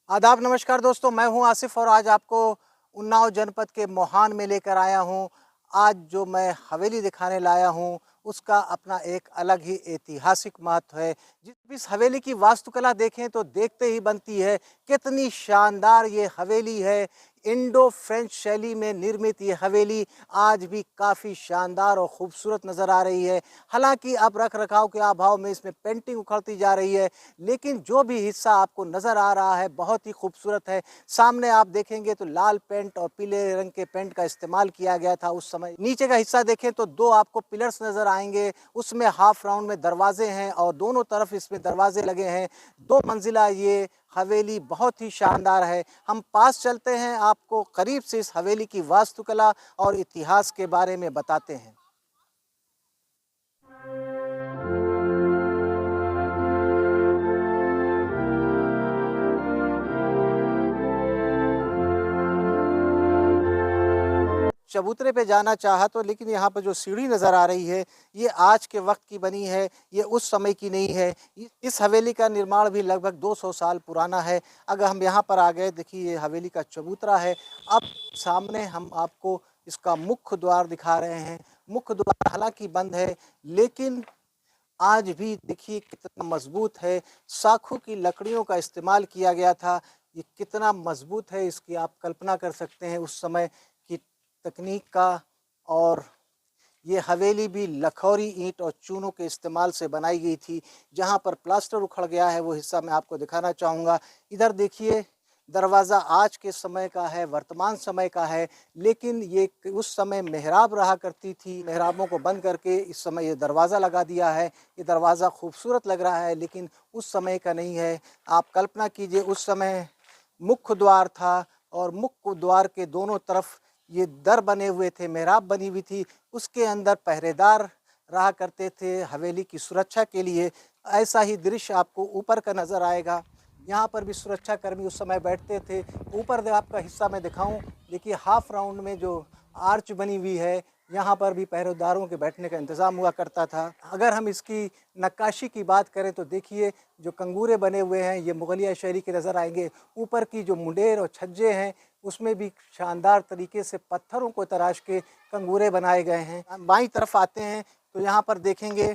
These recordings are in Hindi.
आदाब नमस्कार दोस्तों, मैं हूं आसिफ और आज आपको उन्नाव जनपद के मोहान में लेकर आया हूं। आज जो मैं हवेली दिखाने लाया हूं उसका अपना एक अलग ही ऐतिहासिक महत्व है। जिस इस हवेली की वास्तुकला देखें तो देखते ही बनती है। कितनी शानदार ये हवेली है। इंडो फ्रेंच शैली में निर्मित ये हवेली आज भी काफ़ी शानदार और खूबसूरत नज़र आ रही है। हालांकि अब रख रखाव के अभाव में इसमें पेंटिंग उखड़ती जा रही है, लेकिन जो भी हिस्सा आपको नज़र आ रहा है बहुत ही खूबसूरत है। सामने आप देखेंगे तो लाल पेंट और पीले रंग के पेंट का इस्तेमाल किया गया था उस समय। नीचे का हिस्सा देखें तो दो आपको पिलर्स नज़र आएंगे, उसमें हाफ राउंड में दरवाजे हैं और दोनों तरफ इसमें दरवाजे लगे हैं। दो मंजिला ये हवेली बहुत ही शानदार है। हम पास चलते हैं, आपको करीब से इस हवेली की वास्तुकला और इतिहास के बारे में बताते हैं। चबूतरे पे जाना चाहा तो, लेकिन यहाँ पर जो सीढ़ी नज़र आ रही है ये आज के वक्त की बनी है, ये उस समय की नहीं है। इस हवेली का निर्माण भी लगभग 200 साल पुराना है। अगर हम यहाँ पर आ गए, देखिए ये हवेली का चबूतरा है। अब सामने हम आपको इसका मुख्य द्वार दिखा रहे हैं। मुख्य द्वार हालांकि बंद है, लेकिन आज भी देखिए कितना मजबूत है। साखू की लकड़ियों का इस्तेमाल किया गया था। ये कितना मजबूत है इसकी आप कल्पना कर सकते हैं उस समय की तकनीक का। और ये हवेली भी लखौरी ईंट और चूनों के इस्तेमाल से बनाई गई थी। जहाँ पर प्लास्टर उखड़ गया है वो हिस्सा मैं आपको दिखाना चाहूँगा। इधर देखिए, दरवाज़ा आज के समय का है, वर्तमान समय का है, लेकिन ये उस समय मेहराब रहा करती थी। मेहराबों को बंद करके इस समय ये दरवाज़ा लगा दिया है। ये दरवाज़ा खूबसूरत लग रहा है, लेकिन उस समय का नहीं है। आप कल्पना कीजिए, उस समय मुख्य द्वार था और मुख्य द्वार के दोनों तरफ ये दर बने हुए थे, मेहराब बनी हुई थी। उसके अंदर पहरेदार रहा करते थे हवेली की सुरक्षा के लिए। ऐसा ही दृश्य आपको ऊपर का नज़र आएगा। यहाँ पर भी सुरक्षा कर्मी उस समय बैठते थे। ऊपर आपका हिस्सा मैं दिखाऊं, देखिए हाफ राउंड में जो आर्च बनी हुई है, यहाँ पर भी पहरेदारों के बैठने का इंतज़ाम हुआ करता था। अगर हम इसकी नक्काशी की बात करें तो देखिए जो कंगूरे बने हुए हैं ये मुगलिया शैली के नज़र आएंगे। ऊपर की जो मुंडेर और छज्जे हैं उसमें भी शानदार तरीके से पत्थरों को तराश के कंगूरे बनाए गए हैं। बाईं तरफ आते हैं तो यहाँ पर देखेंगे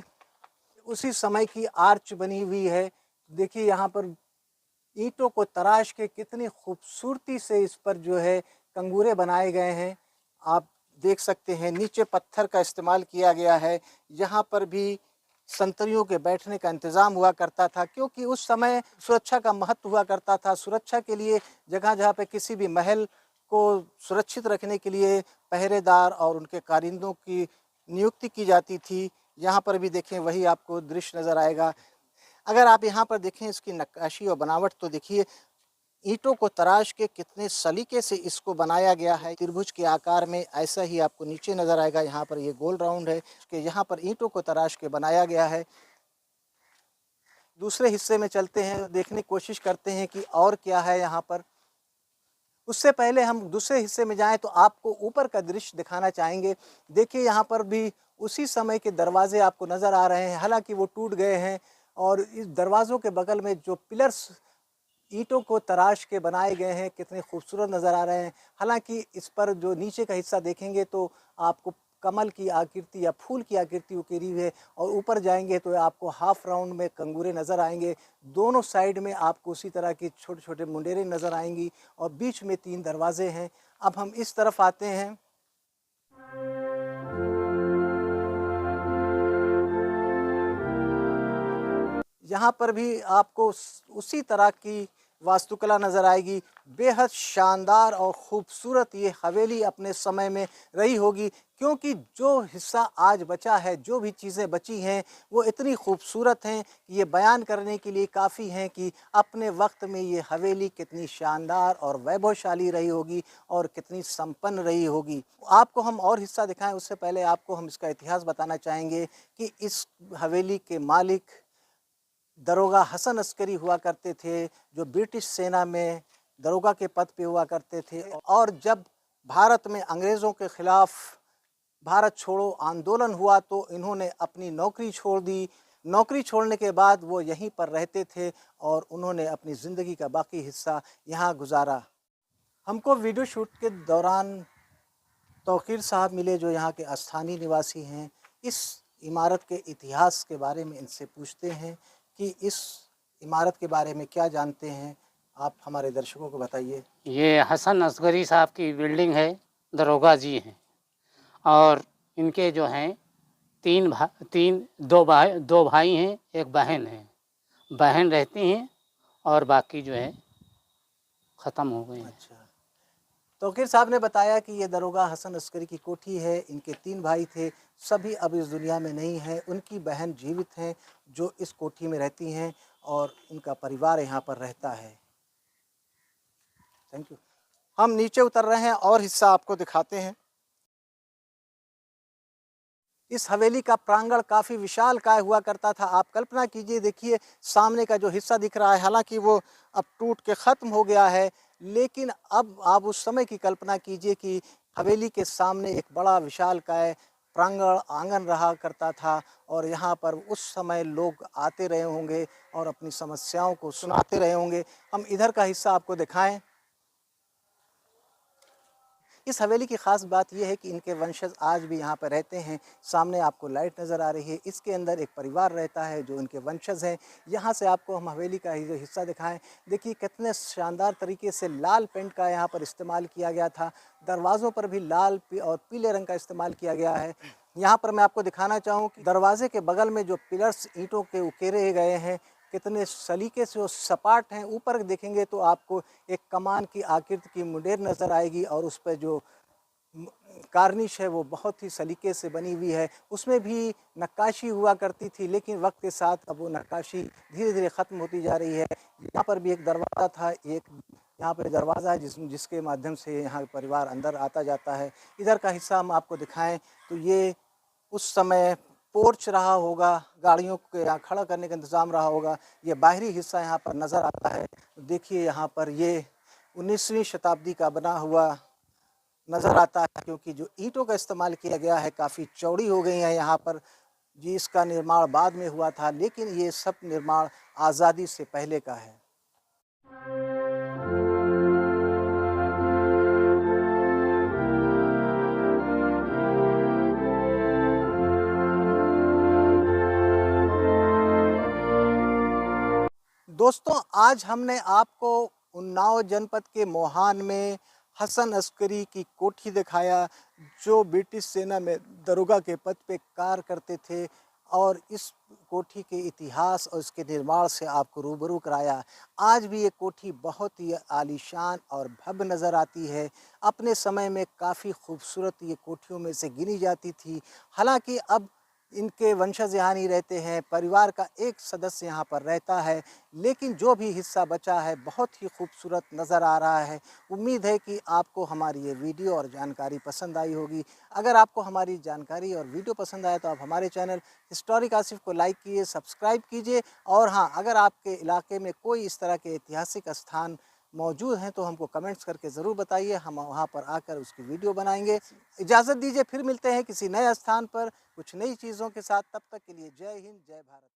उसी समय की आर्च बनी हुई है। देखिए यहाँ पर ईंटों को तराश के कितनी खूबसूरती से इस पर जो है कंगूरे बनाए गए हैं, आप देख सकते हैं। नीचे पत्थर का इस्तेमाल किया गया है। यहाँ पर भी संतरियों के बैठने का इंतज़ाम हुआ करता था, क्योंकि उस समय सुरक्षा का महत्व हुआ करता था। सुरक्षा के लिए जगह जगह पे किसी भी महल को सुरक्षित रखने के लिए पहरेदार और उनके कारिंदों की नियुक्ति की जाती थी। यहाँ पर भी देखें वही आपको दृश्य नज़र आएगा। अगर आप यहाँ पर देखें इसकी नक्काशी और बनावट तो देखिए ईंटों को तराश के कितने सलीके से इसको बनाया गया है। त्रिभुज के आकार में ऐसा ही आपको नीचे नज़र आएगा। यहाँ पर ये गोल राउंड है कि यहाँ पर ईंटों को तराश के बनाया गया है। दूसरे हिस्से में चलते हैं, देखने की कोशिश करते हैं कि और क्या है यहाँ पर। उससे पहले हम दूसरे हिस्से में जाएं तो आपको ऊपर का दृश्य दिखाना चाहेंगे। देखिए यहाँ पर भी उसी समय के दरवाजे आपको नज़र आ रहे हैं, हालांकि वो टूट गए हैं। और इस दरवाज़ों के बगल में जो पिलर्स ईंटों को तराश के बनाए गए हैं कितने खूबसूरत नज़र आ रहे हैं। हालांकि इस पर जो नीचे का हिस्सा देखेंगे तो आपको कमल की आकृति या फूल की आकृति उकेरी हुई है, और ऊपर जाएंगे तो आपको हाफ राउंड में कंगूरे नज़र आएंगे। दोनों साइड में आपको उसी तरह की छोटे छोटे मुंडेरें नज़र आएंगी और बीच में 3 दरवाजे हैं। अब हम इस तरफ आते हैं। यहाँ पर भी आपको उसी तरह की वास्तुकला नज़र आएगी। बेहद शानदार और ख़ूबसूरत ये हवेली अपने समय में रही होगी, क्योंकि जो हिस्सा आज बचा है, जो भी चीज़ें बची हैं वो इतनी खूबसूरत हैं कि ये बयान करने के लिए काफ़ी हैं कि अपने वक्त में ये हवेली कितनी शानदार और वैभवशाली रही होगी और कितनी संपन्न रही होगी। आपको हम और हिस्सा दिखाएं उससे पहले आपको हम इसका इतिहास बताना चाहेंगे कि इस हवेली के मालिक दरोगा हसन अस्करी हुआ करते थे, जो ब्रिटिश सेना में दरोगा के पद पे हुआ करते थे। और जब भारत में अंग्रेज़ों के ख़िलाफ़ भारत छोड़ो आंदोलन हुआ तो इन्होंने अपनी नौकरी छोड़ दी नौकरी छोड़ने के बाद वो यहीं पर रहते थे और उन्होंने अपनी ज़िंदगी का बाकी हिस्सा यहाँ गुजारा। हमको वीडियो शूट के दौरान तौकीर साहब मिले जो यहाँ के स्थानीय निवासी हैं। इस इमारत के इतिहास के बारे में इनसे पूछते हैं कि इस इमारत के बारे में क्या जानते हैं। आप हमारे दर्शकों को बताइए। ये हसन असगरी साहब की बिल्डिंग है, दरोगा जी हैं और इनके जो हैं दो भाई हैं, एक बहन है। बहन रहती हैं और बाकी जो है ख़त्म हो गए हैं। अच्छा, तौकीर साहब ने बताया कि ये दरोगा हसन अस्करी की कोठी है। इनके 3 भाई थे, सभी अब इस दुनिया में नहीं हैं। उनकी बहन जीवित हैं जो इस कोठी में रहती हैं और उनका परिवार यहाँ पर रहता है। Thank you. हम नीचे उतर रहे हैं और हिस्सा आपको दिखाते हैं। इस हवेली का प्रांगण काफ़ी विशालकाय हुआ करता था। आप कल्पना कीजिए, देखिए सामने का जो हिस्सा दिख रहा है, हालांकि वो अब टूट के ख़त्म हो गया है, लेकिन अब आप उस समय की कल्पना कीजिए कि हवेली के सामने एक बड़ा विशालकाय प्रांगण आंगन रहा करता था और यहाँ पर उस समय लोग आते रहे होंगे और अपनी समस्याओं को सुनाते रहे होंगे। हम इधर का हिस्सा आपको दिखाएं। इस हवेली की ख़ास बात यह है कि इनके वंशज आज भी यहाँ पर रहते हैं। सामने आपको लाइट नज़र आ रही है, इसके अंदर एक परिवार रहता है जो इनके वंशज हैं। यहाँ से आपको हम हवेली का जो हिस्सा दिखाएं, देखिए कितने शानदार तरीके से लाल पेंट का यहाँ पर इस्तेमाल किया गया था। दरवाज़ों पर भी लाल और पीले रंग का इस्तेमाल किया गया है। यहाँ पर मैं आपको दिखाना चाहूँ कि दरवाजे के बगल में जो पिलर्स ईंटों के उकेरे गए हैं, कितने सलीके से वो सपाट हैं। ऊपर देखेंगे तो आपको एक कमान की आकृति की मुंडेर नज़र आएगी और उस पर जो कार्निश है वो बहुत ही सलीके से बनी हुई है। उसमें भी नक्काशी हुआ करती थी, लेकिन वक्त के साथ अब वो नक्काशी धीरे धीरे ख़त्म होती जा रही है। यहाँ पर भी एक दरवाज़ा था, एक यहाँ पर दरवाज़ा है जिसके माध्यम से यहाँ परिवार अंदर आता जाता है। इधर का हिस्सा हम आपको दिखाएं तो ये उस समय पोर्च रहा होगा, गाड़ियों को यहाँ खड़ा करने का इंतज़ाम रहा होगा। ये बाहरी हिस्सा यहाँ पर नज़र आता है। देखिए यहाँ पर ये 19वीं शताब्दी का बना हुआ नज़र आता है, क्योंकि जो ईंटों का इस्तेमाल किया गया है काफ़ी चौड़ी हो गई हैं यहाँ पर। जी, इसका निर्माण बाद में हुआ था, लेकिन ये सब निर्माण आज़ादी से पहले का है। दोस्तों, आज हमने आपको उन्नाव जनपद के मोहान में हसन अस्करी की कोठी दिखाया, जो ब्रिटिश सेना में दरोगा के पद पे कार्य करते थे, और इस कोठी के इतिहास और इसके निर्माण से आपको रूबरू कराया। आज भी ये कोठी बहुत ही आलीशान और भव्य नज़र आती है। अपने समय में काफ़ी खूबसूरत ये कोठियों में से गिनी जाती थी। हालांकि अब इनके वंशज यहाँ नहीं रहते हैं, परिवार का एक सदस्य यहाँ पर रहता है, लेकिन जो भी हिस्सा बचा है बहुत ही खूबसूरत नज़र आ रहा है। उम्मीद है कि आपको हमारी ये वीडियो और जानकारी पसंद आई होगी। अगर आपको हमारी जानकारी और वीडियो पसंद आए तो आप हमारे चैनल हिस्टोरिक आसिफ को लाइक कीजिए, सब्सक्राइब कीजिए, और हाँ, अगर आपके इलाके में कोई इस तरह के ऐतिहासिक स्थान मौजूद हैं तो हमको कमेंट्स करके ज़रूर बताइए। हम वहाँ पर आकर उसकी वीडियो बनाएंगे। इजाज़त दीजिए, फिर मिलते हैं किसी नए स्थान पर कुछ नई चीज़ों के साथ। तब तक के लिए जय हिंद, जय भारत।